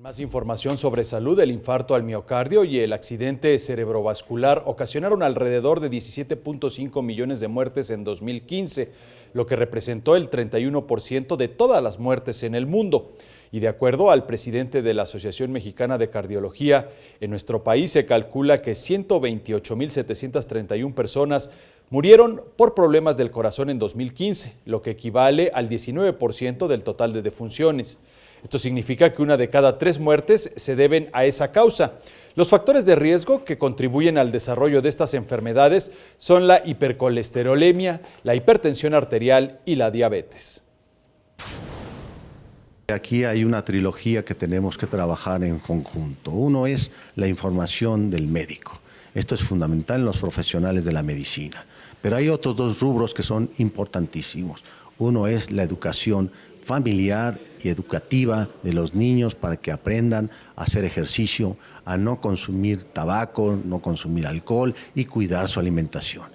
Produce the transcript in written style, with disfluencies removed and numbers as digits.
Más información sobre salud: el infarto al miocardio y el accidente cerebrovascular ocasionaron alrededor de 17.5 millones de muertes en 2015, lo que representó el 31% de todas las muertes en el mundo. Y de acuerdo al presidente de la Asociación Mexicana de Cardiología, en nuestro país se calcula que 128.731 personas murieron por problemas del corazón en 2015, lo que equivale al 19% del total de defunciones. Esto significa que 1 de cada 3 muertes se deben a esa causa. Los factores de riesgo que contribuyen al desarrollo de estas enfermedades son la hipercolesterolemia, la hipertensión arterial y la diabetes. Aquí hay una trilogía que tenemos que trabajar en conjunto. Uno es la información del médico. Esto es fundamental en los profesionales de la medicina. Pero hay otros 2 rubros que son importantísimos. Uno es la educación familiar y educativa de los niños para que aprendan a hacer ejercicio, a no consumir tabaco, no consumir alcohol y cuidar su alimentación.